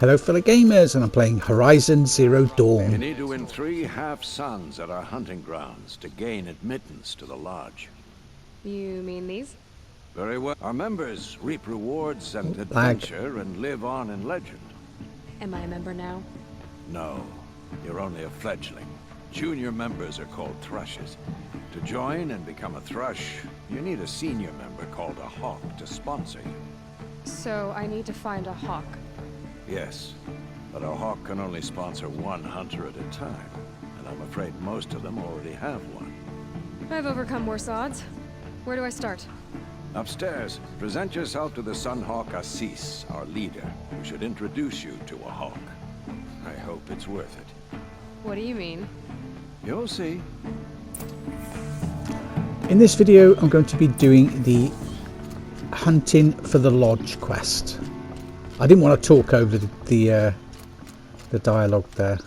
Hello fellow gamers, and I'm playing Horizon Zero You Dawn. need to win 3 half-suns at our hunting grounds to gain admittance to the lodge. You mean these? Very well. Our members reap rewards and Lag. adventure and live on in legend. Am I a member now? No, you're only a fledgling. Junior members are called thrushes. To join and become a thrush, you need a senior member called a hawk to sponsor you. So I need to find a hawk. Yes, but a hawk can only sponsor 1 hunter at a time, and I'm afraid most of them already have one. I've overcome worse odds. Where do I start? Upstairs, present yourself to the Sunhawk Assis, our leader, who should introduce you to a hawk. I hope it's worth it. What do you mean? You'll see. In this video I'm going to be doing the hunting for the lodge quest. I didn't want to talk over the dialogue there.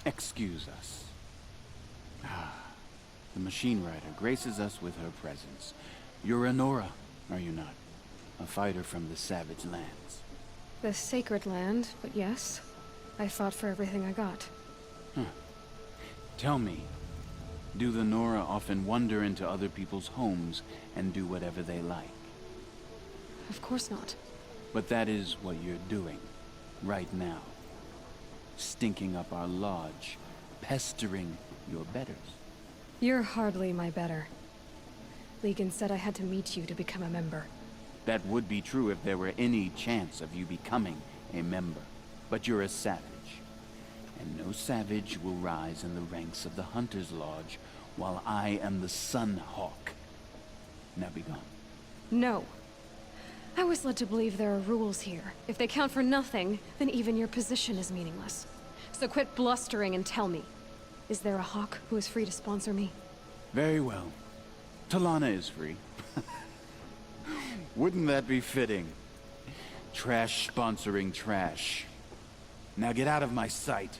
Excuse us. The machine rider graces us with her presence. You're a Nora, are you not? A fighter from the savage lands. The sacred land, but yes. I fought for everything I got. Tell me, do the Nora often wander into other people's homes and do whatever they like? Of course not. But that is what you're doing, right now. Stinking up our lodge, pestering your betters. You're hardly my better. Legan said I had to meet you to become a member. That would be true if there were any chance of you becoming a member. But you're a savage. And no savage will rise in the ranks of the Hunter's Lodge while I am the Sun Hawk. Now be gone. No. I was led to believe there are rules here. If they count for nothing, then even your position is meaningless. So quit blustering and tell me. Is there a hawk who is free to sponsor me? Very well. Talana is free. Wouldn't that be fitting? Trash sponsoring trash. Now get out of my sight.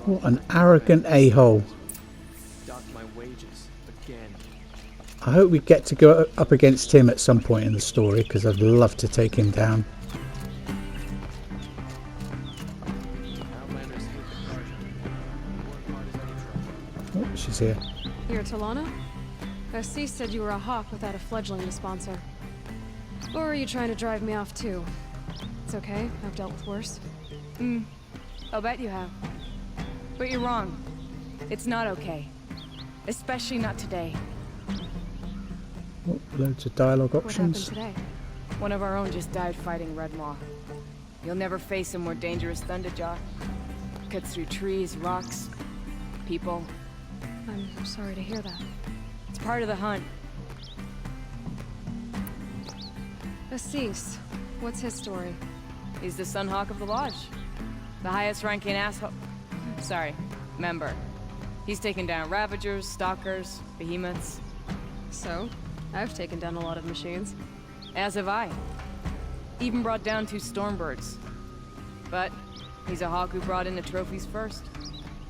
What an arrogant a-hole. Dock my wages again. I hope we get to go up against him at some point in the story, because I'd love to take him down. Outlanders hate the project. Oh, she's here. You're Talana? Assis said you were a hawk without a fledgling to sponsor. Or are you trying to drive me off too? It's okay, I've dealt with worse. I'll bet you have. But you're wrong. It's not okay. Especially not today. Oh, loads of dialogue What happened options. today? One of our own just died fighting Red Maw. You'll never face a more dangerous Thunderjaw. Cuts through trees, rocks, people. I'm sorry to hear that. It's part of the hunt. Assis, what's his story? He's the Sunhawk of the Lodge. The highest ranking member. He's taken down Ravagers, Stalkers, Behemoths. So, I've taken down a lot of machines. As have I. Even brought down 2 Stormbirds. But he's a hawk who brought in the trophies first.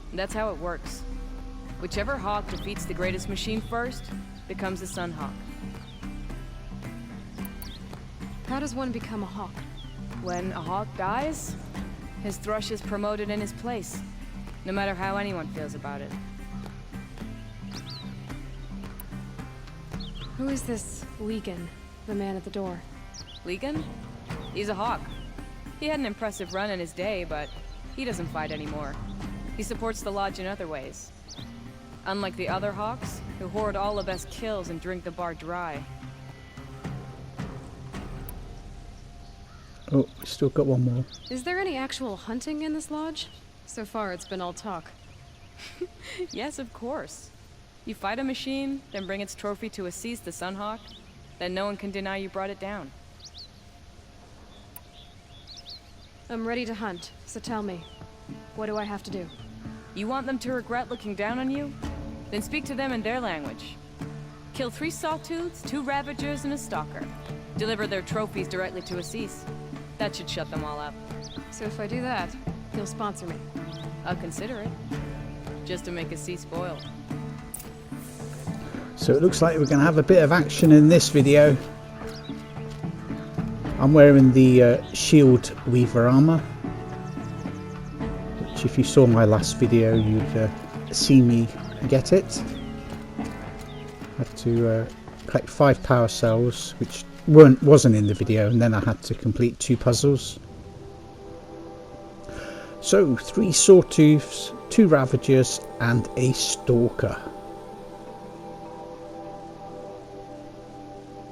And that's how it works. Whichever hawk defeats the greatest machine first becomes the Sunhawk. How does one become a hawk? When a hawk dies, his thrush is promoted in his place, no matter how anyone feels about it. Who is this Legan, the man at the door? Legan? He's a hawk. He had an impressive run in his day, but he doesn't fight anymore. He supports the lodge in other ways. Unlike the other hawks, who hoard all the best kills and drink the bar dry. Oh, we still got one more. Is there any actual hunting in this lodge? So far, it's been all talk. Yes, of course. You fight a machine, then bring its trophy to Assis the Sunhawk, then no one can deny you brought it down. I'm ready to hunt, so tell me. What do I have to do? You want them to regret looking down on you? Then speak to them in their language. Kill 3 Sawtooths, 2 Ravagers, and a Stalker. Deliver their trophies directly to Assis. That should shut them all up. So if I do that, you'll sponsor me. I'll consider it. Just to make Assis spoiled. So it looks like we're going to have a bit of action in this video. I'm wearing the shield weaver armor, which if you saw my last video you'd see me get it. I had to collect 5 power cells, which wasn't in the video, and then I had to complete 2 puzzles. So 3 Sawtooths, 2 Ravagers and a Stalker.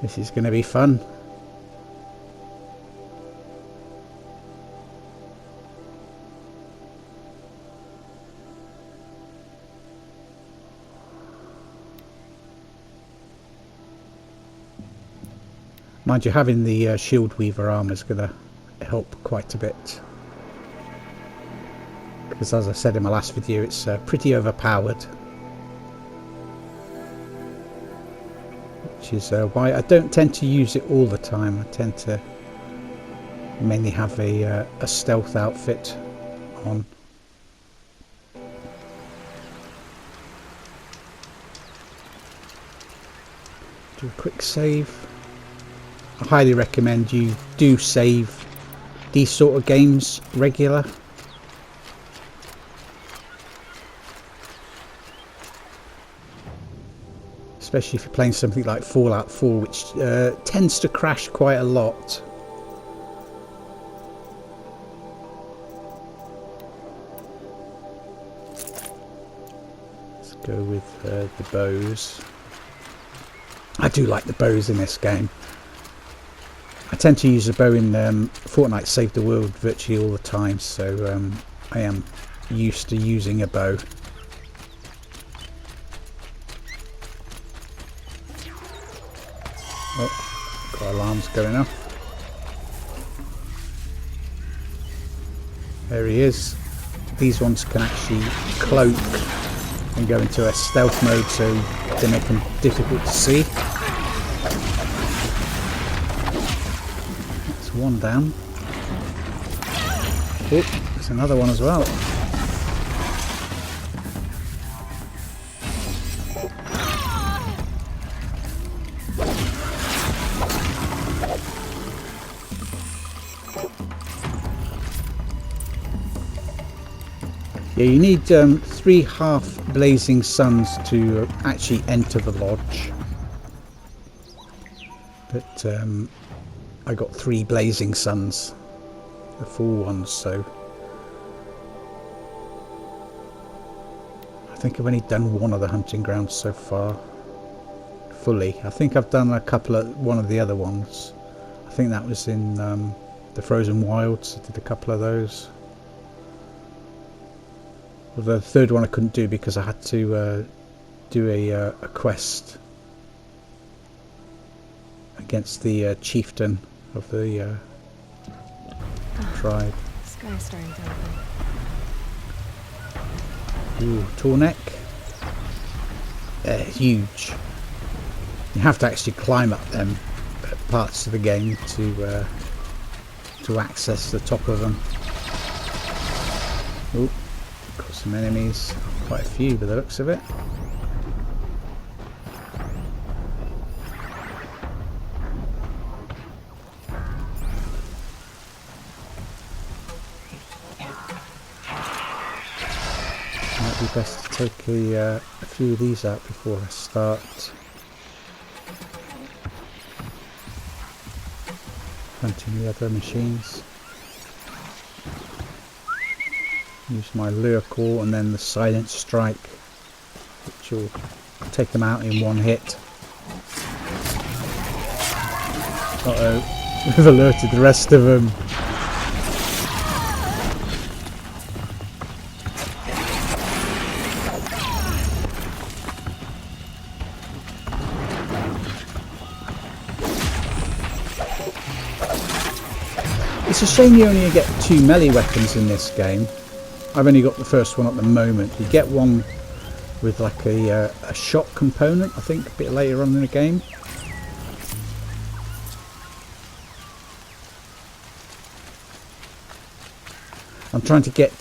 This is going to be fun. Mind you, having the shield weaver armor is going to help quite a bit. Because as I said in my last video, it's pretty overpowered. Which is why I don't tend to use it all the time. I tend to mainly have a stealth outfit on. Do a quick save. I highly recommend you do save these sort of games regular. Especially if you're playing something like Fallout 4, which tends to crash quite a lot. Let's go with the bows. I do like the bows in this game. I tend to use a bow in Fortnite Save the World virtually all the time, so I am used to using a bow. Oh, got alarms going off. There he is. These ones can actually cloak and go into a stealth mode, so they make them difficult to see. That's one down. Oh, there's another one as well. Yeah, you need 3 half blazing suns to actually enter the lodge. But I got 3 blazing suns, the full ones, so I think I've only done 1 of the hunting grounds so far, fully. I think I've done one of the other ones. I think that was in the Frozen Wilds. I did a couple of those. Although the 3rd one I couldn't do because I had to do a quest against the chieftain of the tribe. Sky's starting to open. Ooh, tall neck. Huge. You have to actually climb up them parts of the game to access the top of them. Ooh. Got some enemies, quite a few by the looks of it. Might be best to take a few of these out before I start hunting the other machines. Use my lure call and then the silent strike, which will take them out in 1 hit. Uh-oh, we've alerted the rest of them. It's a shame you only get 2 melee weapons in this game. I've only got the first one at the moment. You get one with like a shot component, I think, a bit later on in the game. I'm trying to get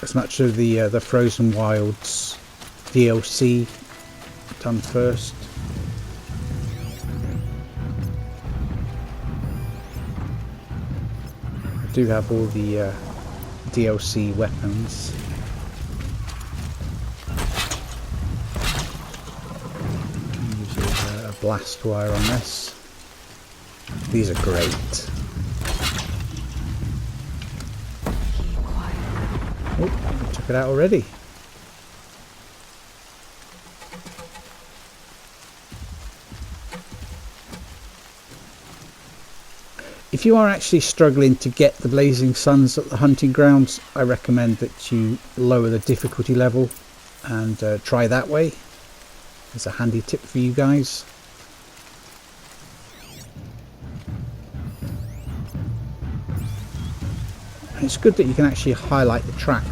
as much of the Frozen Wilds DLC done first. I do have all the DLC weapons. Use a blast wire on this. These are great. Keep quiet. Oh, I took it out already. If you are actually struggling to get the Blazing Suns at the hunting grounds, I recommend that you lower the difficulty level and try that way. It's a handy tip for you guys. And it's good that you can actually highlight the track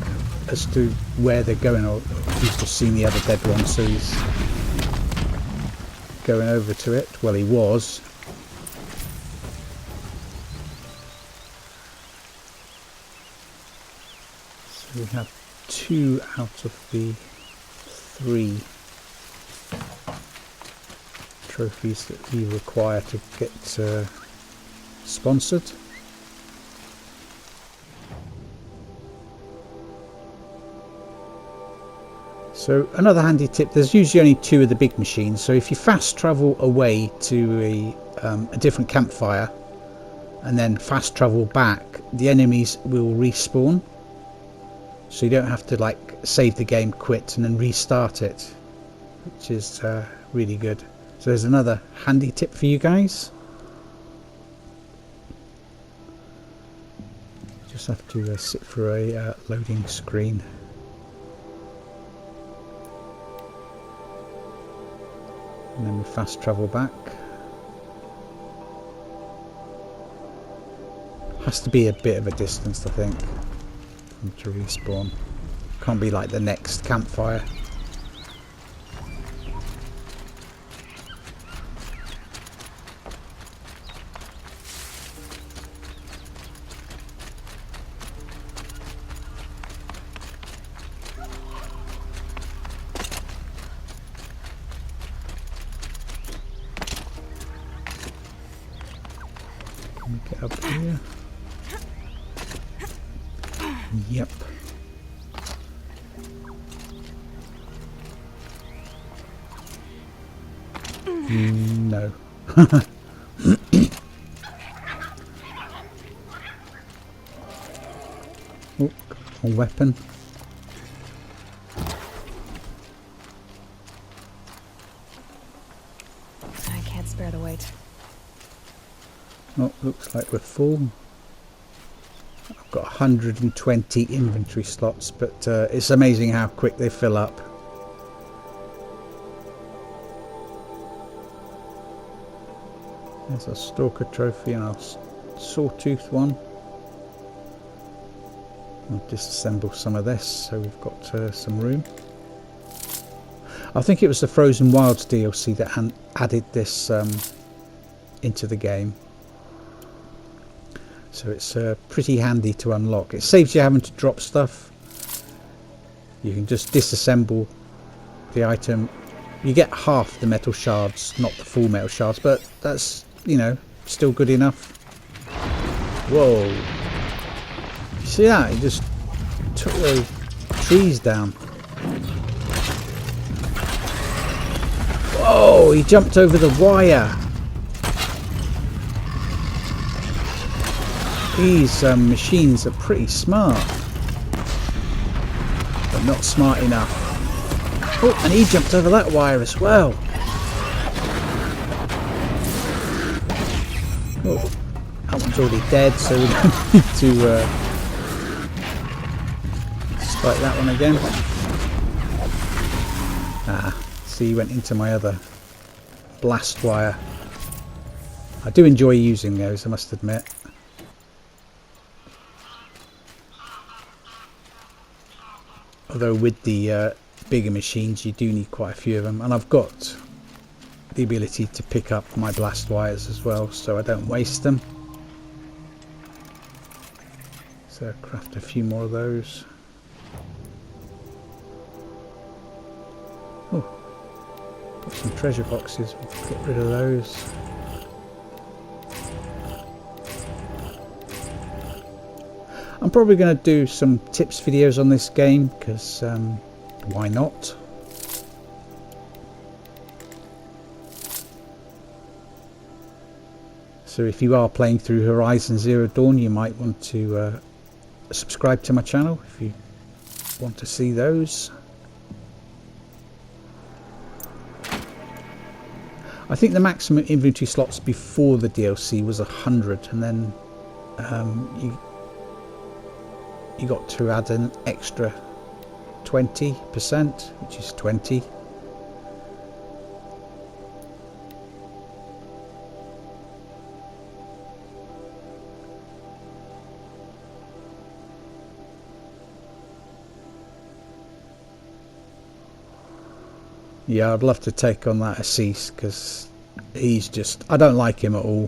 as to where they're going, or he's just seen the other dead one, so he's going over to it. Well, he was. We have 2 out of the 3 trophies that we require to get sponsored. So another handy tip, there's usually only 2 of the big machines, so if you fast travel away to a different campfire and then fast travel back, the enemies will respawn. So you don't have to like save the game, quit and then restart it, which is really good. So there's another handy tip for you guys. Just have to sit for a loading screen. And then we fast travel back. Has to be a bit of a distance, I think, to respawn. Can't be like the next campfire. Can we get up here? Yep. No. Oh, a weapon. I can't spare the weight. Oh, looks like we're full. I've got 120 inventory slots, but it's amazing how quick they fill up. There's a Stalker trophy and a Sawtooth one. I'll disassemble some of this so we've got some room. I think it was the Frozen Wilds DLC that added this into the game. So it's pretty handy to unlock. It saves you having to drop stuff. You can just disassemble the item. You get half the metal shards, not the full metal shards, but that's, you know, still good enough. Whoa. You see that? He just took the trees down. Whoa, he jumped over the wire. These machines are pretty smart, but not smart enough. Oh, and he jumped over that wire as well. Oh, that one's already dead, so we don't need to strike that one again. Ah, see, he went into my other blast wire. I do enjoy using those, I must admit. Although with the bigger machines you do need quite a few of them, and I've got the ability to pick up my blast wires as well, so I don't waste them. So craft a few more of those. Oh, Some treasure boxes, we'll get rid of those. I'm probably going to do some tips videos on this game because why not? So if you are playing through Horizon Zero Dawn, you might want to subscribe to my channel if you want to see those. I think the maximum inventory slots before the DLC was 100, and then you got to add an extra 20%, which is 20. Yeah, I'd love to take on that Assis because he's just... I don't like him at all.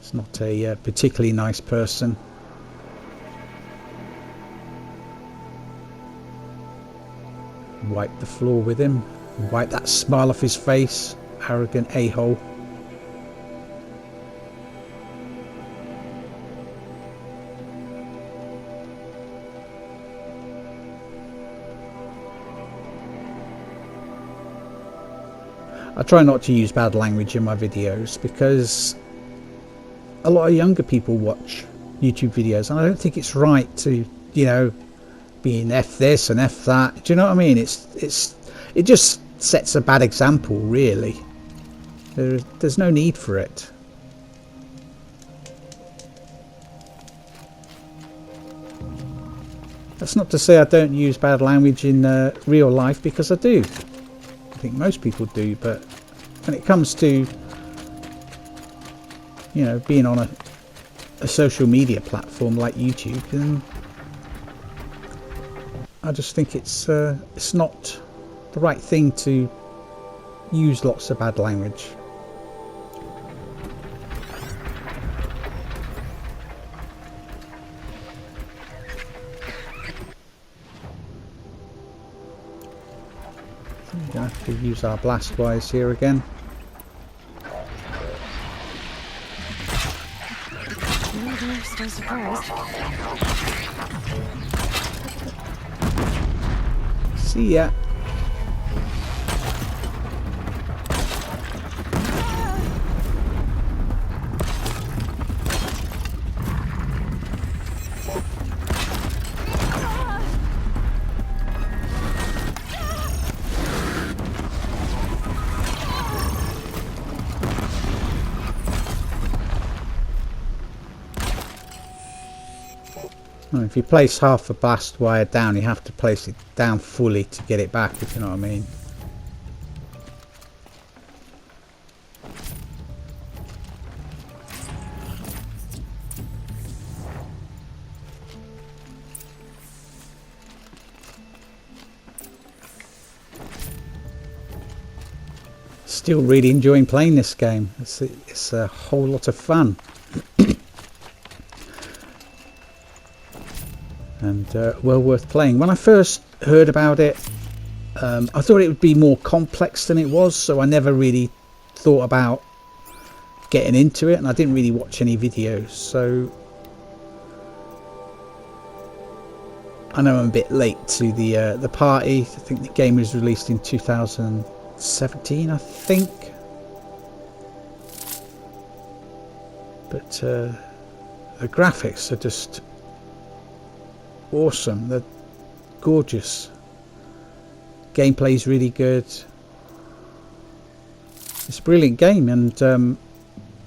He's not a particularly nice person. Wipe the floor with him. Wipe that smile off his face. Arrogant a-hole. I try not to use bad language in my videos because a lot of younger people watch YouTube videos, and I don't think it's right to, you know, being F this and F that. Do you know what I mean? It just sets a bad example, really. There's no need for it. That's not to say I don't use bad language in real life, because I do. I think most people do, but when it comes to, you know, being on a social media platform like YouTube, then I just think it's not the right thing to use lots of bad language. We're going to have to use our blast wires here again. They're still surprised. See ya. Well, if you place half a blast wire down, you have to place it down fully to get it back, if you know what I mean. Still really enjoying playing this game. It's a whole lot of fun. And well worth playing. When I first heard about it, I thought it would be more complex than it was, so I never really thought about getting into it, and I didn't really watch any videos, so I know I'm a bit late to the party. I think the game was released in 2017, I think, but the graphics are just awesome. They're gorgeous. Gameplay is really good. It's a brilliant game, and I'm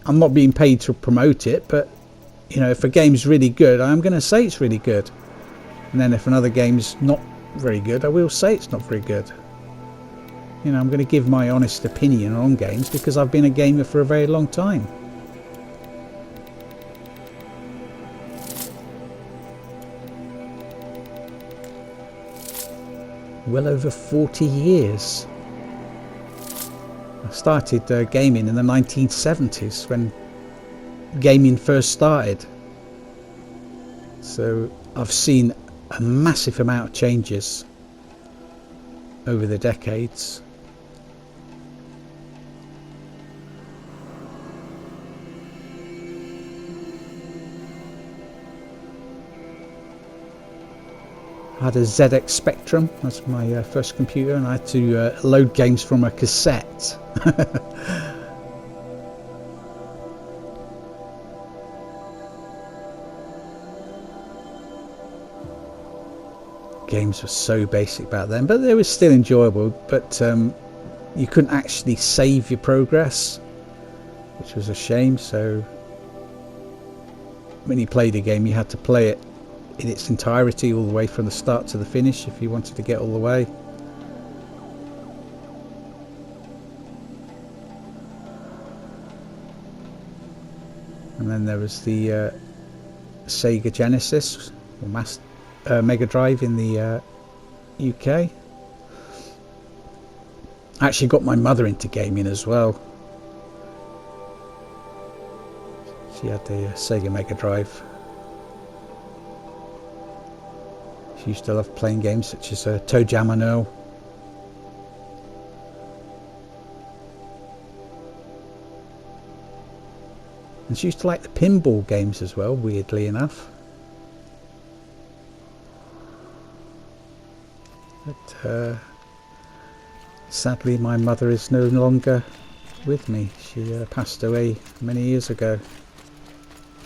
not being paid to promote it, but you know, if a game's really good, I'm going to say it's really good. And then if another game's not very good, I will say it's not very good. You know, I'm going to give my honest opinion on games because I've been a gamer for a very long time. Well over 40 years. I started gaming in the 1970s when gaming first started. So I've seen a massive amount of changes over the decades. I had a ZX Spectrum as my first computer, and I had to load games from a cassette. Games were so basic back then, but they were still enjoyable. But you couldn't actually save your progress, which was a shame. So when you played a game, you had to play it in its entirety all the way from the start to the finish if you wanted to get all the way. And then there was the Sega Genesis or Mega Drive in the UK. I actually got my mother into gaming as well. She had the Sega Mega Drive. She used to love playing games such as Toe Jam and Earl. And she used to like the pinball games as well, weirdly enough. But sadly my mother is no longer with me. She passed away many years ago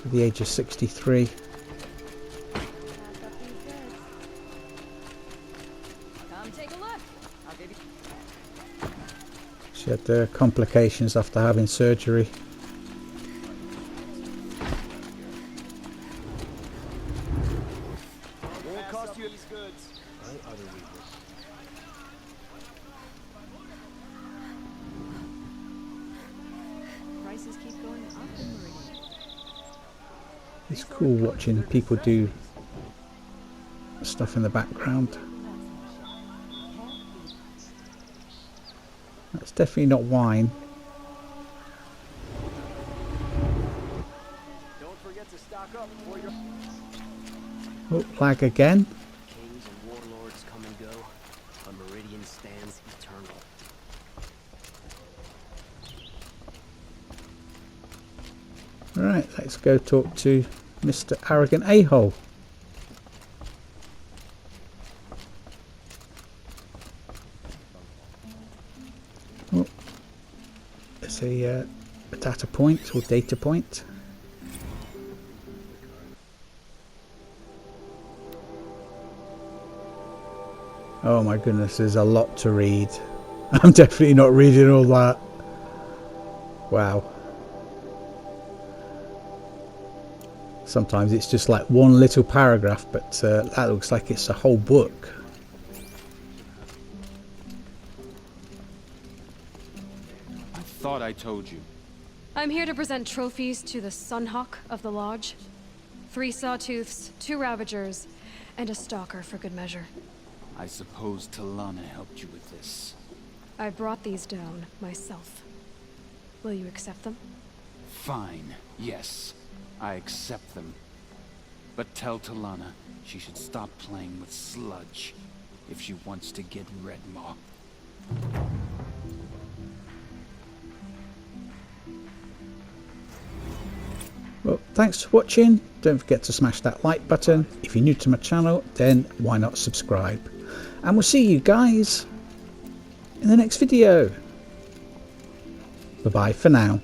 at the age of 63. Come take a look. I'll give you... She had complications after having surgery. Won't cost you these goods. Right, other weakness. Prices keep going up in Meridian. It's cool watching people do stuff in the background. That's definitely not wine. Don't forget to stock up before your Oh, lag again. kings and warlords come and go. A Meridian stands eternal. Right, let's go talk to Mr. Arrogant A-hole. Oh, there's a data point or data point. Oh my goodness, there's a lot to read. I'm definitely not reading all that. Wow. Sometimes it's just like one little paragraph, but that looks like it's a whole book. I thought I told you. I'm here to present trophies to the Sunhawk of the Lodge. 3 Sawtooths, 2 Ravagers, and a Stalker for good measure. I suppose Talana helped you with this. I brought these down myself. Will you accept them? Fine, yes. I accept them. But tell Talana she should stop playing with sludge if she wants to get Redmaw. Well, thanks for watching. Don't forget to smash that like button. If you're new to my channel, then why not subscribe? And we'll see you guys in the next video. Bye bye for now.